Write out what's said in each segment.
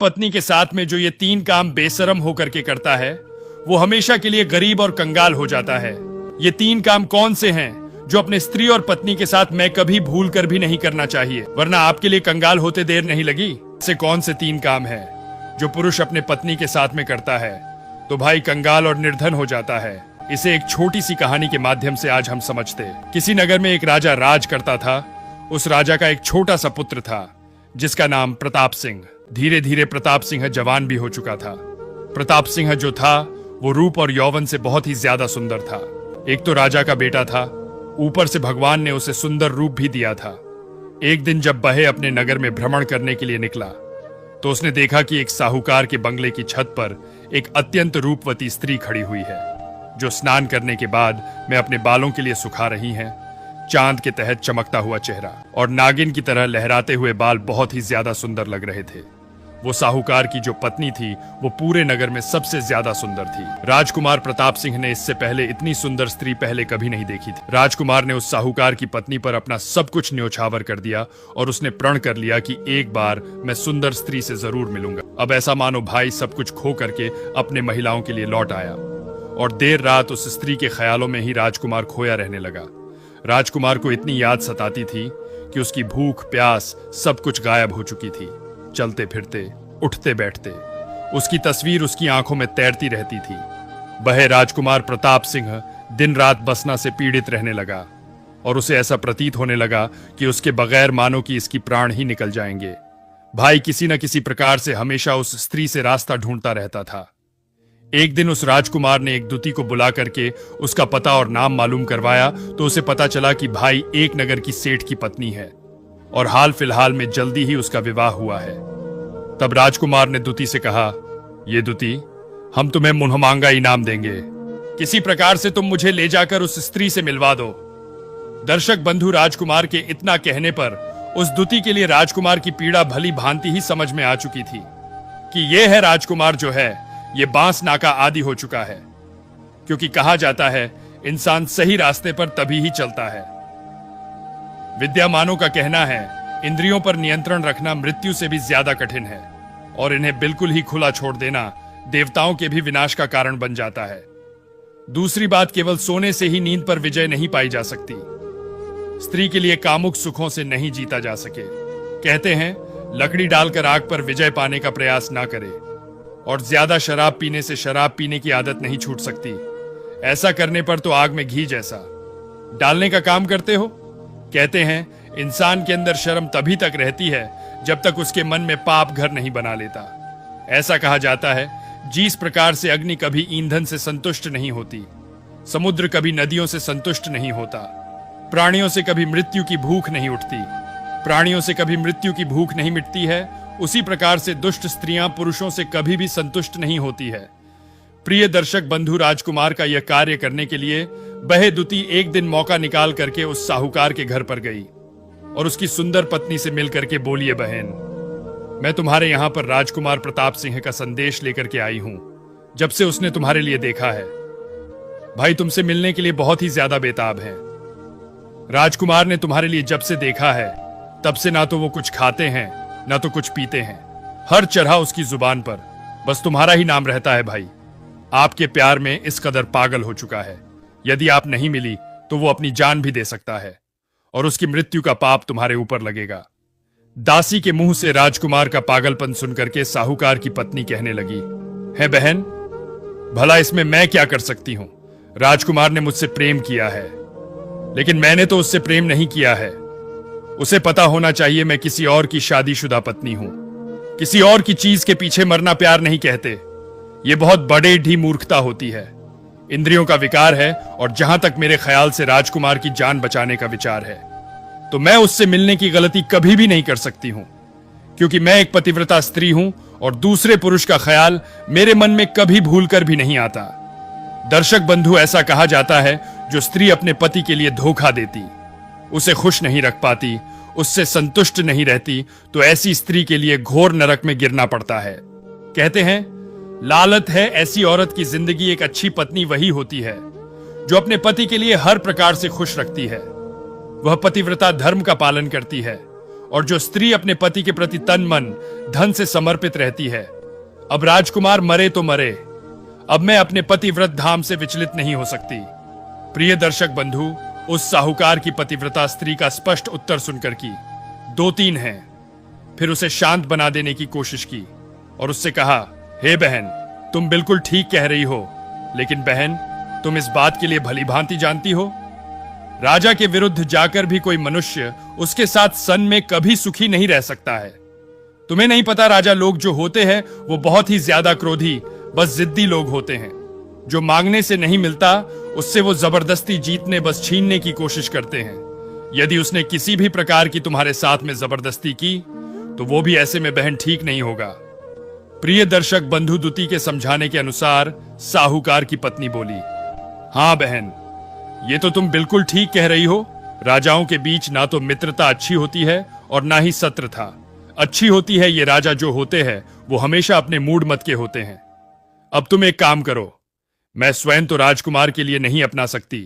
पत्नी के साथ में जो ये 3 काम बेशरम होकर के करता है वो हमेशा के लिए गरीब और कंगाल हो जाता है। ये 3 काम कौन से हैं जो अपने स्त्री और पत्नी के साथ मैं कभी भूल कर भी नहीं करना चाहिए, वरना आपके लिए कंगाल होते देर नहीं लगी। ऐसे कौन से 3 काम हैं जो पुरुष अपने पत्नी के साथ में करता है तो भाई कंगाल और निर्धन हो जाता है। इसे एक छोटी सी कहानी के माध्यम से आज हम समझते। किसी नगर में एक राजा राज करता था। उस राजा का एक छोटा सा पुत्र था जिसका नाम प्रताप सिंह। धीरे धीरे प्रताप सिंह जवान भी हो चुका था। प्रताप सिंह जो था वो रूप और यौवन से बहुत ही ज्यादा सुंदर था। एक तो राजा का बेटा था, ऊपर से भगवान ने उसे सुंदर रूप भी दिया था। एक दिन जब बहे अपने नगर में भ्रमण करने के लिए निकला तो उसने देखा कि एक साहूकार के बंगले की छत पर एक अत्यंत रूपवती स्त्री खड़ी हुई है जो स्नान करने के बाद में अपने बालों के लिए सुखा रही हैं। चांद के तहत चमकता हुआ चेहरा और नागिन की तरह लहराते हुए बाल बहुत ही ज्यादा सुंदर लग रहे थे। वो साहूकार की जो पत्नी थी वो पूरे नगर में सबसे ज्यादा सुंदर थी। राजकुमार प्रताप सिंह ने इससे पहले इतनी सुंदर स्त्री पहले कभी नहीं देखी थी। राजकुमार ने उस साहूकार की पत्नी पर अपना सब कुछ न्योछावर कर दिया और उसने प्रण कर लिया कि एक बार मैं सुंदर स्त्री से जरूर मिलूंगा। अब ऐसा मानो भाई सब कुछ खो करके अपने महिलाओं के लिए लौट आया और देर रात उस स्त्री के ख्यालों में ही राजकुमार खोया रहने लगा। राजकुमार को इतनी याद सताती थी कि उसकी भूख प्यास सब कुछ गायब हो चुकी थी। चलते फिरते उठते बैठते उसकी तस्वीर उसकी आंखों में तैरती रहती थी। वह राजकुमार प्रताप सिंह दिन रात बसना से पीड़ित रहने लगा और उसे ऐसा प्रतीत होने लगा कि उसके बगैर मानो कि इसकी प्राण ही निकल जाएंगे। भाई किसी न किसी प्रकार से हमेशा उस स्त्री से रास्ता ढूंढता रहता था। एक दिन उस राजकुमार ने एक दूती को बुला करके उसका पता और नाम मालूम करवाया तो उसे पता चला कि भाई एक नगर की सेठ की पत्नी है और हाल फिलहाल में जल्दी ही उसका विवाह हुआ है। तब राजकुमार ने दूती से कहा, ये दूती, हम तुम्हें मुन्हमांगा इनाम देंगे। किसी प्रकार से तुम मुझे ले जाकर उस स्त्री से मिलवा दो। दर्शक बंधु, राजकुमार के इतना कहने पर उस दूती के लिए राजकुमार की पीड़ा भली भांति ही समझ में आ चुकी थी कि यह है राजकुमार जो है ये बांस नाका आदि हो चुका है, क्योंकि कहा जाता है इंसान सही रास्ते पर तभी ही चलता है। विद्वानों का कहना है इंद्रियों पर नियंत्रण रखना मृत्यु से भी ज्यादा कठिन है और इन्हें बिल्कुल ही खुला छोड़ देना देवताओं के भी विनाश का कारण बन जाता है। दूसरी बात, केवल सोने से ही नींद पर विजय नहीं पाई जा सकती। स्त्री के लिए कामुक सुखों से नहीं जीता जा सके। कहते हैं लकड़ी डालकर आग पर विजय पाने का प्रयास ना करे और ज्यादा शराब पीने से शराब पीने की आदत नहीं छूट सकती। ऐसा करने पर तो आग में घी जैसा डालने का काम करते हो। कहते हैं इंसान के अंदर शर्म तभी तक रहती है जब तक उसके मन में पाप घर नहीं बना लेता। ऐसा कहा जाता है जिस प्रकार से अग्नि कभी ईंधन से संतुष्ट नहीं होती, समुद्र कभी नदियों से संतुष्ट नहीं होता, प्राणियों से कभी मृत्यु की भूख नहीं उठती, प्राणियों से कभी मृत्यु की भूख नहीं मिटती है, उसी प्रकार से दुष्ट स्त्रियां पुरुषों से कभी भी संतुष्ट नहीं होती है। प्रिय दर्शक बंधु, राजकुमार का यह कार्य करने के लिए बहे दूती एक दिन मौका निकाल करके उस साहूकार के घर पर गई और उसकी सुंदर पत्नी से मिलकर के बोलिए, बहन, मैं तुम्हारे यहां पर राजकुमार प्रताप सिंह का संदेश लेकर के आई हूं। जब से उसने तुम्हारे लिए देखा है, भाई तुमसे मिलने के लिए बहुत ही ज्यादा बेताब है। राजकुमार ने तुम्हारे लिए जब से देखा है तब से ना तो वो कुछ खाते हैं ना तो कुछ पीते हैं। हर चरहा उसकी जुबान पर बस तुम्हारा ही नाम रहता है। भाई आपके प्यार में इस कदर पागल हो चुका है, यदि आप नहीं मिली तो वो अपनी जान भी दे सकता है और उसकी मृत्यु का पाप तुम्हारे ऊपर लगेगा। दासी के मुंह से राजकुमार का पागलपन सुनकर के साहूकार की पत्नी कहने लगी, है बहन, भला इसमें मैं क्या कर सकती हूं? राजकुमार ने मुझसे प्रेम किया है, लेकिन मैंने तो उससे प्रेम नहीं किया है। उसे पता होना चाहिए मैं किसी और की शादीशुदा पत्नी हूं। किसी और की चीज के पीछे मरना प्यार नहीं कहते। यह बहुत बड़े ढी मूर्खता होती है, इंद्रियों का विकार है। और जहां तक मेरे ख्याल से राजकुमार की जान बचाने का विचार है तो मैं उससे मिलने की गलती कभी भी नहीं कर सकती हूं, क्योंकि मैं एक पतिव्रता स्त्री हूं और दूसरे पुरुष का ख्याल मेरे मन में कभी भूल कर भी नहीं आता। दर्शक बंधु, ऐसा कहा जाता है जो स्त्री अपने पति के लिए धोखा देती, उसे खुश नहीं रख पाती, उससे संतुष्ट नहीं रहती, तो ऐसी स्त्री के लिए घोर नरक में गिरना पड़ता है। कहते हैं लालत है ऐसी औरत की जिंदगी एक अच्छी पत्नी वही होती है जो अपने पति के लिए हर प्रकार से खुश रखती है। वह पतिव्रता धर्म का पालन करती है और जो स्त्री अपने पति के प्रति तन मन धन से समर्पित रहती है। अब राजकुमार मरे तो मरे, अब मैं अपने पतिव्रत धाम से विचलित नहीं हो सकती। प्रिय दर्शक बंधु, उस साहूकार की पतिव्रता स्त्री का स्पष्ट उत्तर सुनकर की 2-3 हैं। फिर उसे शांत बना देने की कोशिश की और उससे कहा, हे बहन, तुम बिल्कुल ठीक कह रही हो, लेकिन बहन, तुम इस बात के लिए भली भांति जानती हो, राजा के विरुद्ध जाकर भी कोई मनुष्य उसके साथ सन में कभी सुखी नहीं रह सकता है। तुम्हें नहीं पता, राजा लोग जो होते हैं वो बहुत ही ज्यादा क्रोधी, बस जिद्दी लोग होते हैं। जो मांगने से नहीं मिलता उससे वो जबरदस्ती जीतने, बस छीनने की कोशिश करते हैं। यदि उसने किसी भी प्रकार की तुम्हारे साथ में जबरदस्ती की तो वो भी ऐसे में बहन ठीक नहीं होगा। प्रिय दर्शक बंधु, दुती के समझाने के अनुसार साहूकार की पत्नी बोली, हां बहन, ये तो तुम बिल्कुल ठीक कह रही हो। राजाओं के बीच ना तो मित्रता अच्छी होती है और ना ही सत्र था। अच्छी होती है ये राजा जो होते हैं वो हमेशा अपने मूड मत के होते हैं। अब तुम एक काम करो, मैं स्वयं तो राजकुमार के लिए नहीं अपना सकती,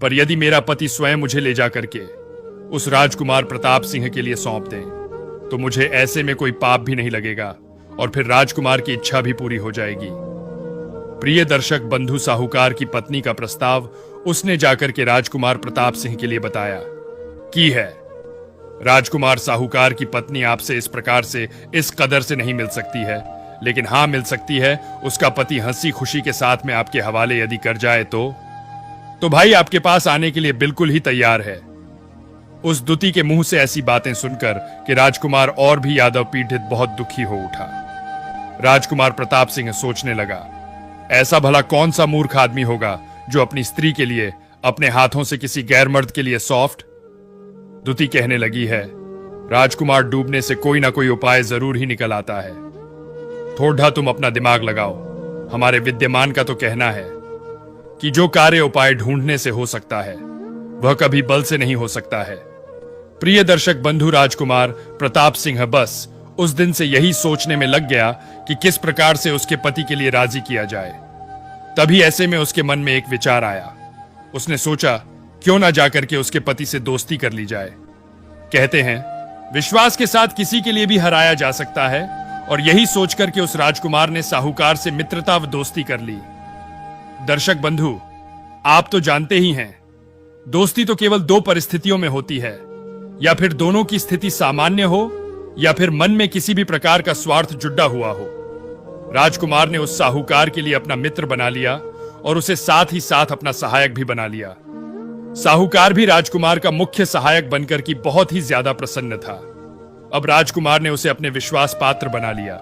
पर यदि मेरा पति स्वयं मुझे ले जाकर के उस राजकुमार प्रताप सिंह के लिए सौंप दें तो मुझे ऐसे में कोई पाप भी नहीं लगेगा और फिर राजकुमार की इच्छा भी पूरी हो जाएगी। प्रिय दर्शक बंधु, साहूकार की पत्नी का प्रस्ताव उसने जाकर के राजकुमार प्रताप सिंह के लिए बताया की है। राजकुमार, साहूकार की पत्नी आपसे इस प्रकार से, इस कदर से नहीं मिल सकती है, लेकिन हां मिल सकती है। उसका पति हंसी खुशी के साथ में आपके हवाले यदि कर जाए तो भाई आपके पास आने के लिए बिल्कुल ही तैयार है। उस दुती के मुंह से ऐसी बातें सुनकर कि राजकुमार और भी यादव पीड़ित बहुत दुखी हो उठा। राजकुमार प्रताप सिंह सोचने लगा, ऐसा भला कौन सा मूर्ख आदमी होगा जो अपनी स्त्री के लिए अपने हाथों से किसी गैर मर्द के लिए सॉफ्ट। दुती कहने लगी है, राजकुमार डूबने से कोई ना कोई उपाय जरूर ही निकल आता है। थोड़ा तुम अपना दिमाग लगाओ। हमारे विद्यमान का तो कहना है कि जो कार्य उपाय ढूंढने से हो सकता है वह कभी बल से नहीं हो सकता है। प्रिय दर्शक बंधु, राजकुमार प्रताप सिंह बस उस दिन से यही सोचने में लग गया कि किस प्रकार से उसके पति के लिए राजी किया जाए। तभी ऐसे में उसके मन में एक विचार आया। उसने सोचा, क्यों ना जाकर के उसके पति से दोस्ती कर ली जाए। कहते हैं विश्वास के साथ किसी के लिए भी हराया जा सकता है, और यही सोचकर के उस राजकुमार ने साहूकार से मित्रता व दोस्ती कर ली। दर्शक बंधु, आप तो जानते ही हैं, दोस्ती तो केवल 2 परिस्थितियों में होती है, या फिर दोनों की स्थिति सामान्य हो या फिर मन में किसी भी प्रकार का स्वार्थ जुड़ा हुआ हो। राजकुमार ने उस साहूकार के लिए अपना मित्र बना लिया और उसे साथ ही साथ अपना सहायक भी बना लिया। साहूकार भी राजकुमार का मुख्य सहायक बनकर की बहुत ही ज्यादा प्रसन्न था। अब राजकुमार ने उसे अपने विश्वास पात्र बना लिया,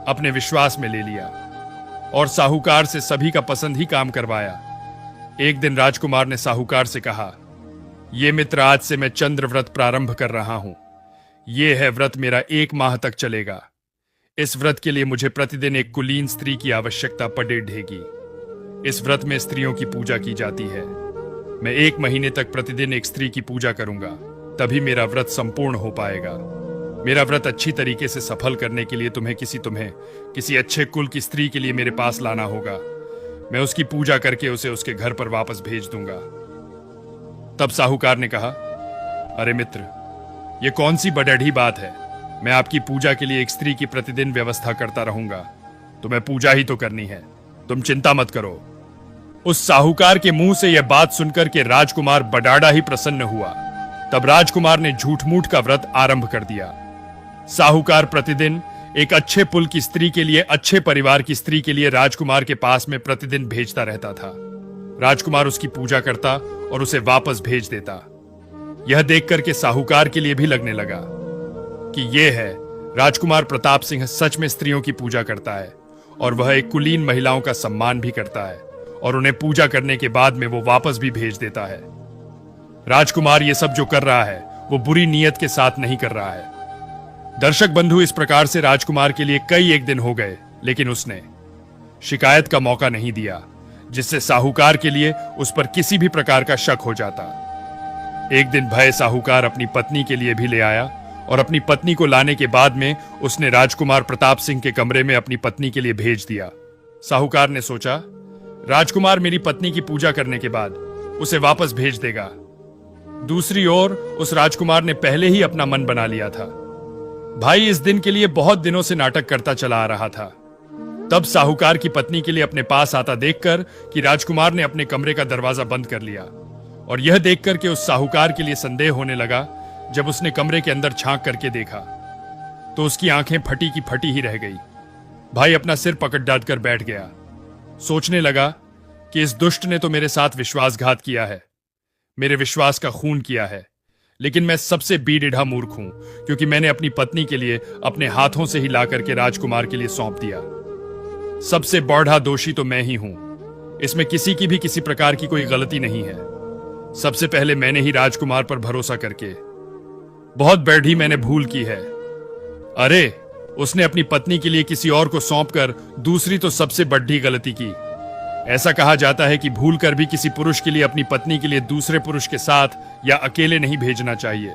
अपने विश्वास में ले लिया और साहूकार से सभी का पसंद ही काम करवाया। एक दिन राजकुमार ने साहूकार से कहा, ये मित्र, आज से मैं चंद्र व्रत प्रारंभ कर रहा हूं। यह है व्रत मेरा 1 माह तक चलेगा। इस व्रत के लिए मुझे प्रतिदिन एक कुलीन स्त्री की आवश्यकता पड़ेगी। इस व्रत में स्त्रियों की पूजा की जाती है। मैं 1 महीने तक प्रतिदिन एक स्त्री की पूजा करूंगा, तभी मेरा व्रत संपूर्ण हो पाएगा। मेरा व्रत अच्छी तरीके से सफल करने के लिए तुम्हें किसी अच्छे कुल की स्त्री के लिए मेरे पास लाना होगा। मैं उसकी पूजा करके उसे उसके घर पर वापस भेज दूंगा। तब साहूकार ने कहा, अरे मित्र, यह कौन सी बड़ढ़ी बात है। मैं आपकी पूजा के लिए एक स्त्री की प्रतिदिन व्यवस्था करता रहूंगा। तुम्हें पूजा ही तो करनी है, तुम चिंता मत करो। उस साहूकार के मुंह से यह बात सुनकर के राजकुमार बडाड़ा ही प्रसन्न हुआ। तब राजकुमार ने झूठ मूठ का व्रत आरंभ कर दिया। साहूकार प्रतिदिन एक अच्छे पुल की स्त्री के लिए, अच्छे परिवार की स्त्री के लिए राजकुमार के पास में प्रतिदिन भेजता रहता था। राजकुमार उसकी पूजा करता और उसे वापस भेज देता। यह देखकर के साहूकार के लिए भी लगने लगा कि यह है, राजकुमार प्रताप सिंह सच में स्त्रियों की पूजा करता है और वह एक कुलीन महिलाओं का सम्मान भी करता है और उन्हें पूजा करने के बाद में वो वापस भी भेज देता है। राजकुमार ये सब जो कर रहा है वो बुरी नीयत के साथ नहीं कर रहा है। दर्शक बंधु, इस प्रकार से राजकुमार के लिए कई एक दिन हो गए, लेकिन उसने शिकायत का मौका नहीं दिया, जिससे साहूकार के लिए उस पर किसी भी प्रकार का शक हो जाता। एक दिन भय साहूकार अपनी पत्नी के लिए भी ले आया और अपनी पत्नी को लाने के बाद में उसने राजकुमार प्रताप सिंह के कमरे में अपनी पत्नी के लिए भेज दिया। साहूकार ने सोचा, राजकुमार मेरी पत्नी की पूजा करने के बाद उसे वापस भेज देगा। दूसरी ओर उस राजकुमार ने पहले ही अपना मन बना लिया था। भाई इस दिन के लिए बहुत दिनों से नाटक करता चला आ रहा था। तब साहूकार की पत्नी के लिए अपने पास आता देखकर कि राजकुमार ने अपने कमरे का दरवाजा बंद कर लिया, और यह देखकर कि उस साहूकार के लिए संदेह होने लगा, जब उसने कमरे के अंदर झांक करके देखा तो उसकी आंखें फटी की फटी ही रह गई। भाई अपना सिर पकड़ डाल कर बैठ गया। सोचने लगा कि इस दुष्ट ने तो मेरे साथ विश्वासघात किया है, मेरे विश्वास का खून किया है, लेकिन मैं सबसे बीढ़ा मूर्ख हूं, क्योंकि मैंने अपनी पत्नी के लिए अपने हाथों से ही ला करके राजकुमार के लिए सौंप दिया। सबसे बड़ा दोषी तो मैं ही हूं। इसमें किसी की भी किसी प्रकार की कोई गलती नहीं है। सबसे पहले मैंने ही राजकुमार पर भरोसा करके बहुत बड़ी मैंने भूल की है। अरे, उसने अपनी पत्नी के लिए किसी और को सौंपकर दूसरी तो सबसे बड़ी गलती की। ऐसा कहा जाता है कि भूल कर भी किसी पुरुष के लिए अपनी पत्नी के लिए दूसरे पुरुष के साथ या अकेले नहीं भेजना चाहिए,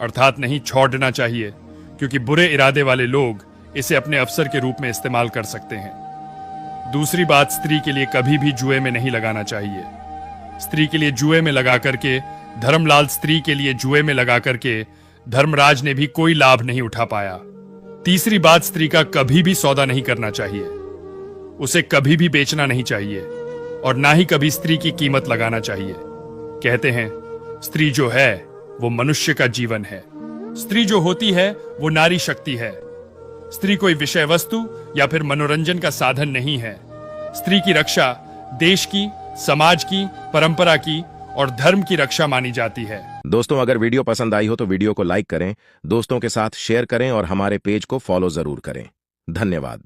अर्थात नहीं छोड़ना चाहिए, क्योंकि बुरे इरादे वाले लोग इसे अपने अवसर के रूप में इस्तेमाल कर सकते हैं। दूसरी बात, स्त्री के लिए कभी भी जुए में नहीं लगाना चाहिए। स्त्री के लिए जुए में लगा करके धर्मलाल स्त्री के लिए जुए में लगा करके धर्मराज ने भी कोई लाभ नहीं उठा पाया। तीसरी बात, स्त्री का कभी भी सौदा नहीं करना चाहिए, उसे कभी भी बेचना नहीं चाहिए, और ना ही कभी स्त्री की कीमत लगाना चाहिए। कहते हैं स्त्री जो है वो मनुष्य का जीवन है। स्त्री जो होती है वो नारी शक्ति है। स्त्री कोई विषय वस्तु या फिर मनोरंजन का साधन नहीं है। स्त्री की रक्षा देश की, समाज की, परंपरा की और धर्म की रक्षा मानी जाती है। दोस्तों, अगर वीडियो पसंद आई हो तो वीडियो को लाइक करें, दोस्तों के साथ शेयर करें और हमारे पेज को फॉलो जरूर करें। धन्यवाद।